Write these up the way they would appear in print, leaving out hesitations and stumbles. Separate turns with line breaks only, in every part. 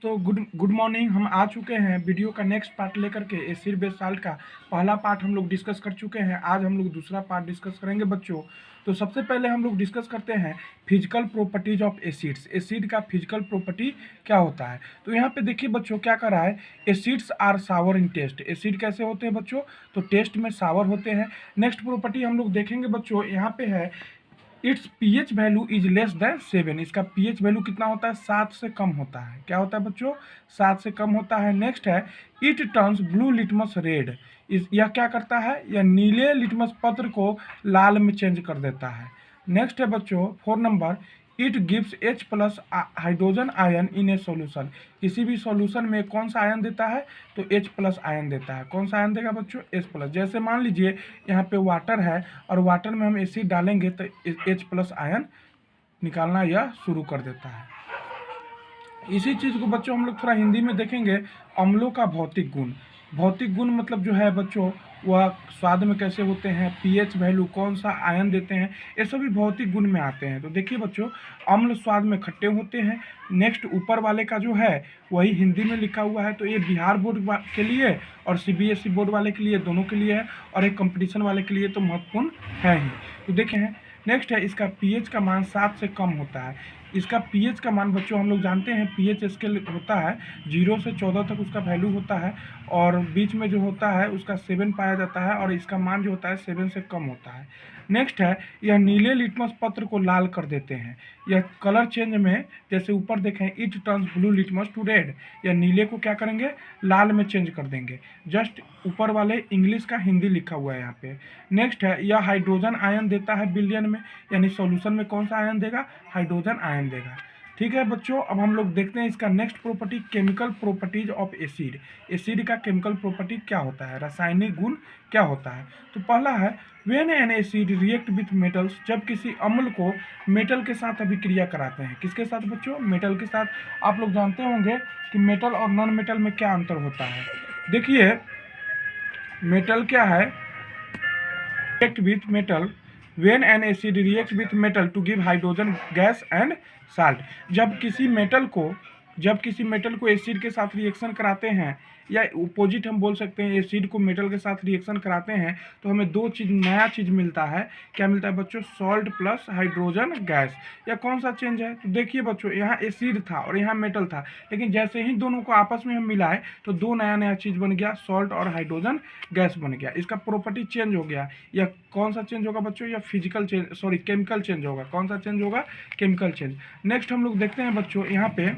तो good morning. हम आ चुके हैं वीडियो का नेक्स्ट पार्ट लेकर के। एसिड बेस साल्ट का पहला पार्ट हम लोग डिस्कस कर चुके हैं। आज हम लोग दूसरा पार्ट डिस्कस करेंगे बच्चों। तो सबसे पहले हम लोग डिस्कस करते हैं physical properties of acids. Acid का फिजिकल प्रॉपर्टी क्या होता है। तो यहाँ पे देखिए बच्चों क्या कर रहा है, acids are sour in taste. Acid कैसे होते हैं बच्चों, तो टेस्ट में सावर होते हैं। नेक्स्ट प्रॉपर्टी हम लोग देखेंगे बच्चों, यहाँ पे है it's pH value is less than 7। इसका पीएच वैल्यू कितना होता है, 7 से कम होता है। क्या होता है बच्चों, 7 से कम होता है। नेक्स्ट है it turns blue litmus red. यह क्या करता है, यह नीले लिटमस पत्र को लाल में चेंज कर देता है। नेक्स्ट है बच्चों 4 number, it gives H plus hydrogen ion in a solution. किसी भी सॉल्यूशन में कौन सा आयन देता है, तो H प्लस आयन देता है। कौन सा आयन देगा बच्चों, H प्लस। जैसे मान लीजिए यहाँ पे वाटर है और वाटर में हम एसिड डालेंगे तो H प्लस आयन निकालना यह शुरू कर देता है। इसी चीज़ को बच्चों हम लोग थोड़ा हिंदी में देखेंगे, अम्लों का भौतिक गुण। भौतिक गुण मतलब जो है बच्चों, वह स्वाद में कैसे होते हैं, पीएच वैल्यू, कौन सा आयन देते हैं, ये सभी भौतिक गुण में आते हैं। तो देखिए बच्चों, अम्ल स्वाद में खट्टे होते हैं। नेक्स्ट ऊपर वाले का जो है वही हिंदी में लिखा हुआ है, तो ये बिहार बोर्ड के लिए और सीबीएसई बोर्ड वाले के लिए, दोनों के लिए है, और एक कंपटीशन वाले के लिए तो महत्वपूर्ण है ही। तो देखें नेक्स्ट है, इसका पीएच का मान 7 से कम होता है। इसका पीएच का मान बच्चों हम लोग जानते हैं, पीएच स्केल होता है 0 से 14 तक उसका वैल्यू होता है, और बीच में जो होता है उसका 7 पाया जाता है, और इसका मान जो होता है 7 से कम होता है। नेक्स्ट है, यह नीले लिटमस पत्र को लाल कर देते हैं। यह कलर चेंज में, जैसे ऊपर देखें it turns blue litmus to red, यह नीले को क्या करेंगे, लाल में चेंज कर देंगे। जस्ट ऊपर वाले इंग्लिश का हिंदी लिखा हुआ है यहाँ पे। नेक्स्ट है, यह हाइड्रोजन आयन देता है विलयन में, यानी सॉल्यूशन में कौन सा आयन देगा, हाइड्रोजन आयन देगा। ठीक है बच्चों, अब हम लोग देखते हैं इसका next property, chemical properties of acid. Acid का केमिकल प्रॉपर्टी क्या होता है, रासायनिक गुण क्या होता है। तो पहला है, when an acid react with metals. जब किसी अम्ल को मेटल के साथ अभिक्रिया कराते हैं, किसके साथ बच्चों, मेटल के साथ। आप लोग जानते होंगे कि मेटल और नॉन मेटल में क्या अंतर होता है। देखिए मेटल क्या है, react with metal when an acid react with metal to give hydrogen gas and salt। जब किसी मेटल को एसिड के साथ रिएक्शन कराते हैं, या अपोजिट हम बोल सकते हैं, एसिड को मेटल के साथ रिएक्शन कराते हैं, तो हमें दो चीज़, नया चीज़ मिलता है। क्या मिलता है बच्चों, सॉल्ट प्लस हाइड्रोजन गैस। या कौन सा चेंज है, तो देखिए बच्चों, यहाँ एसिड था और यहाँ मेटल था, लेकिन जैसे ही दोनों को आपस में हम मिलाए तो दो नया नया चीज़ बन गया, सॉल्ट और हाइड्रोजन गैस बन गया। इसका प्रॉपर्टी चेंज हो गया। या कौन सा चेंज होगा बच्चों, या physical change, sorry chemical change होगा। कौन सा चेंज होगा, केमिकल चेंज। नेक्स्ट हम लोग देखते हैं बच्चों, यहाँ पे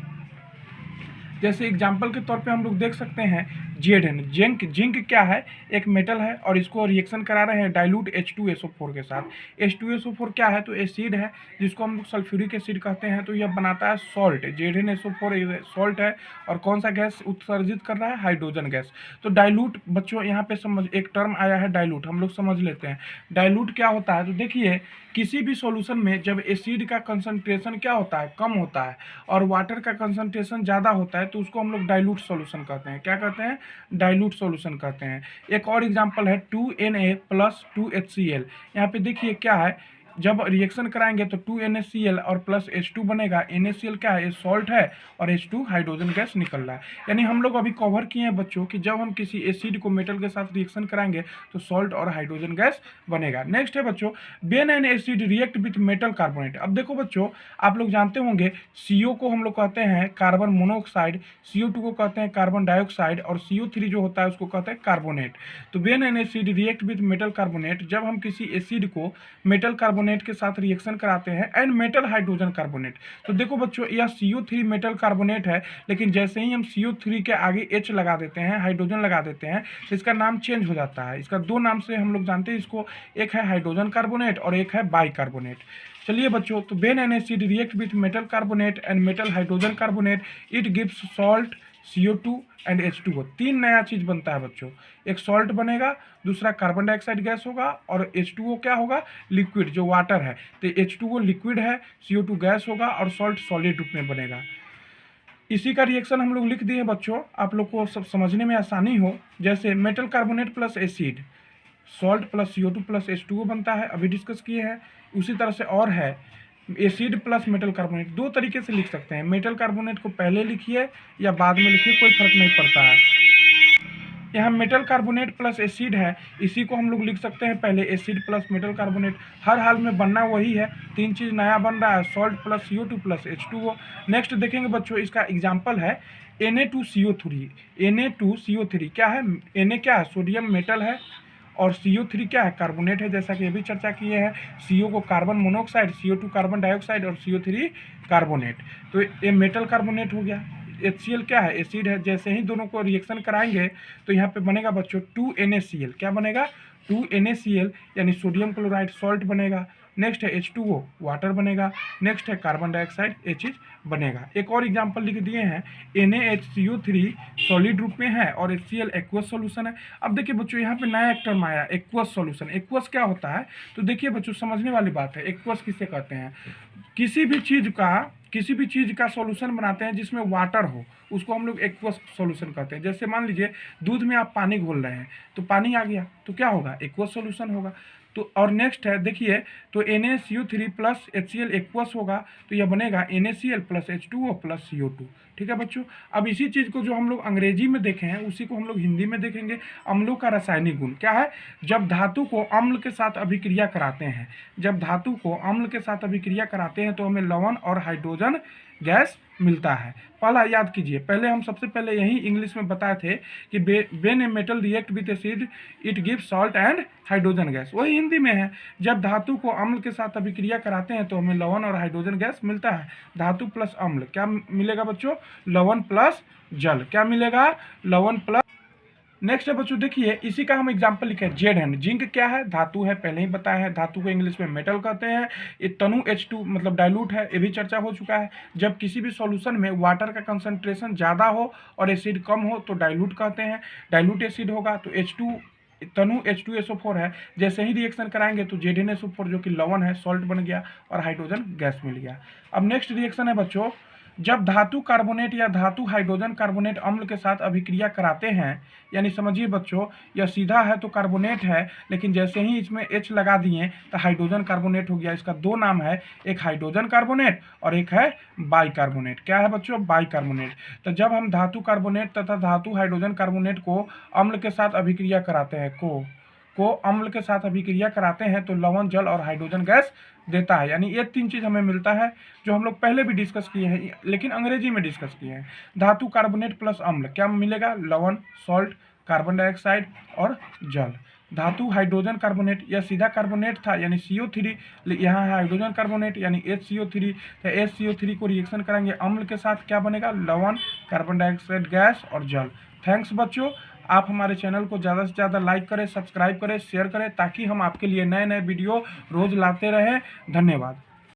जैसे एग्जाम्पल के तौर पे हम लोग देख सकते हैं जेड जिंक। जिंक क्या है, एक मेटल है, और इसको रिएक्शन करा रहे हैं डाइल्यूट H2SO4 के साथ। H2SO4 क्या है, तो एसिड है, जिसको हम लोग सल्फ्यूरिक एसिड कहते हैं। तो यह बनाता है सॉल्ट, ZnSO4 सॉल्ट है, और कौन सा गैस उत्सर्जित कर रहा है, हाइड्रोजन गैस। तो डाइल्यूट बच्चों यहाँ पे समझ, एक टर्म आया है डाइल्यूट, हम लोग समझ लेते हैं डाइल्यूट क्या होता है। तो देखिए किसी भी सॉल्यूशन में जब एसिड का कंसंट्रेशन क्या होता है, कम होता है, और वाटर का कंसंट्रेशन ज़्यादा होता है, तो उसको हम लोग डाइल्यूट सॉल्यूशन कहते हैं। क्या कहते हैं, डाइल्यूट सॉल्यूशन कहते हैं। एक और एग्जांपल है 2Na प्लस 2HCl। यहाँ पे देखिए क्या है, जब रिएक्शन कराएंगे तो 2NaCl और प्लस H2 बनेगा। NaCl क्या है, सॉल्ट है, और H2 हाइड्रोजन गैस निकल रहा है। यानी हम लोग अभी कवर किए हैं बच्चों कि जब हम किसी एसिड को मेटल के साथ रिएक्शन कराएंगे तो सॉल्ट और हाइड्रोजन गैस बनेगा। नेक्स्ट है बच्चों, when an acid react with metal carbonate. अब देखो बच्चों, आप लोग जानते होंगे CO को हम लोग कहते हैं कार्बन मोनोऑक्साइड, CO2 को कहते हैं कार्बन डाइऑक्साइड, और CO3 जो होता है उसको कहते हैं कार्बोनेट। तो when an acid react with metal carbonate, जब हम किसी एसिड को मेटल कार्बोनेट के साथ रिएक्शन कराते हैं, एंड मेटल हाइड्रोजन कार्बोनेट। तो देखो बच्चों, यह CO3 मेटल कार्बोनेट है, लेकिन जैसे ही हम CO3 के आगे H लगा देते हैं, हाइड्रोजन लगा देते हैं, तो इसका नाम चेंज हो जाता है। इसका दो नाम से हम लोग जानते हैं इसको, एक है हाइड्रोजन कार्बोनेट और एक है बाइकार्बोनेट। चलिए बच्चों, तो when an acid react with metal carbonate and metal hydrogen carbonate, it gives salt CO2 and H2O। तीन नया चीज़ बनता है बच्चों, एक सॉल्ट बनेगा, दूसरा कार्बन डाइऑक्साइड गैस होगा, और H2O क्या होगा, लिक्विड जो वाटर है। तो H2O लिक्विड है, CO2 गैस होगा, और सॉल्ट सॉलिड रूप में बनेगा। इसी का रिएक्शन हम लोग लिख दिए बच्चों, आप लोग को सब समझने में आसानी हो। जैसे metal carbonate plus acid, salt plus CO2 plus H2O बनता है, अभी डिस्कस किए हैं। उसी तरह से और है एसिड प्लस मेटल कार्बोनेट, दो तरीके से लिख सकते हैं। मेटल कार्बोनेट को पहले लिखिए या बाद में लिखिए, कोई फर्क नहीं पड़ता है। यहाँ मेटल कार्बोनेट प्लस एसिड है, इसी को हम लोग लिख सकते हैं पहले एसिड प्लस मेटल कार्बोनेट। हर हाल में बनना वही है, तीन चीज़ नया बन रहा है, salt plus CO2 plus H2O। Next देखेंगे बच्चों, इसका एग्जाम्पल है Na2CO3। Na2CO3 क्या है? Na क्या है? सोडियम मेटल है, और CO3 क्या है? कार्बोनेट है, जैसा कि अभी चर्चा किए हैं। CO को carbon monoxide, CO2 carbon dioxide और CO3 कार्बोनेट, तो ये मेटल कार्बोनेट हो गया। HCl क्या है? एसिड है। जैसे ही दोनों को रिएक्शन कराएंगे तो यहाँ पे बनेगा बच्चों 2NaCl। क्या बनेगा? 2NaCl, यानी सोडियम क्लोराइड सॉल्ट बनेगा। नेक्स्ट है H2O, वाटर बनेगा। नेक्स्ट है कार्बन डाइऑक्साइड, ये चीज़ बनेगा। एक और एग्जांपल लिख दिए हैं, NaHCO3 सॉलिड रूप में है और HCl एक्वस सॉल्यूशन है। अब देखिए बच्चों, यहाँ पे नया एक टर्म आया, एक्वस सॉल्यूशन। एक्वस क्या होता है? तो देखिए बच्चों, समझने वाली बात है। एक्वस किसे कहते हैं? किसी भी चीज़ का सॉल्यूशन बनाते हैं जिसमें वाटर हो, उसको हम लोग एक्वस सॉल्यूशन कहते हैं। जैसे मान लीजिए दूध में आप पानी घोल रहे हैं, तो पानी आ गया, तो क्या होगा? एक्वस सॉल्यूशन होगा। तो और नेक्स्ट है देखिए, तो NaCO3 प्लस HCl एक्वस होगा, तो यह बनेगा NaCl plus H2O plus CO2। ठीक है बच्चों। अब इसी चीज़ को जो हम लोग अंग्रेजी में देखे हैं, उसी को हम लोग हिंदी में देखेंगे। अम्लों का रासायनिक गुण क्या है? जब धातु को अम्ल के साथ अभिक्रिया कराते हैं, जब धातु को अम्ल के साथ अभिक्रिया कराते हैं तो हमें लवण और हाइड्रोजन गैस मिलता है। पहला याद कीजिए, पहले हम सबसे पहले यही इंग्लिश में बताए थे कि when a metal react with acid it give salt and hydrogen gas, वही हिंदी में है। जब धातु को अम्ल के साथ अभिक्रिया कराते हैं तो हमें लवण और हाइड्रोजन गैस मिलता है। धातु प्लस अम्ल क्या मिलेगा बच्चों? लवण प्लस जल। क्या मिलेगा? लवण प्लस। नेक्स्ट है बच्चों, देखिए इसी का हम एग्जांपल लिखे ZN। जिंक क्या है? धातु है, पहले ही बताया है। धातु को इंग्लिश में मेटल कहते हैं। ये तनु H2 मतलब डाइल्यूट है, ये भी चर्चा हो चुका है। जब किसी भी सॉल्यूशन में वाटर का कंसंट्रेशन ज़्यादा हो और एसिड कम हो तो डाइल्यूट कहते हैं। डाइल्यूट एसिड होगा तो H2 तनु H2SO4 है। जैसे ही रिएक्शन कराएंगे तो ZnSO4 जो कि लवण है, सॉल्ट बन गया और हाइड्रोजन गैस मिल गया। अब नेक्स्ट रिएक्शन है बच्चों, जब धातु कार्बोनेट या धातु हाइड्रोजन कार्बोनेट अम्ल के साथ अभिक्रिया कराते हैं, यानी समझिए बच्चों, यह सीधा है तो कार्बोनेट है, लेकिन जैसे ही इसमें H लगा दिए तो हाइड्रोजन कार्बोनेट हो गया। इसका दो नाम है, एक हाइड्रोजन कार्बोनेट और एक है बाइकार्बोनेट। क्या है बच्चों? बाइकार्बोनेट। तो जब हम धातु कार्बोनेट तथा धातु हाइड्रोजन कार्बोनेट को अम्ल के साथ अभिक्रिया कराते हैं, को अम्ल के साथ अभिक्रिया कराते हैं तो लवण, जल और हाइड्रोजन गैस देता है। यानी ये तीन चीज़ हमें मिलता है, जो हम लोग पहले भी डिस्कस किए हैं, लेकिन अंग्रेजी में डिस्कस किए हैं। धातु कार्बोनेट प्लस अम्ल क्या मिलेगा? लवण, सॉल्ट, कार्बन डाइऑक्साइड और जल। धातु हाइड्रोजन कार्बोनेट, यह सीधा कार्बोनेट था यानी CO3, यहाँ है हाइड्रोजन कार्बोनेट यानी HCO3। तो HCO3 को रिएक्शन कराएंगे अम्ल के साथ, क्या बनेगा? लवण, कार्बन डाइऑक्साइड गैस और जल। थैंक्स बच्चों। आप हमारे चैनल को ज़्यादा से ज़्यादा लाइक करें, सब्सक्राइब करें, शेयर करें, ताकि हम आपके लिए नए नए वीडियो रोज़ लाते रहें। धन्यवाद।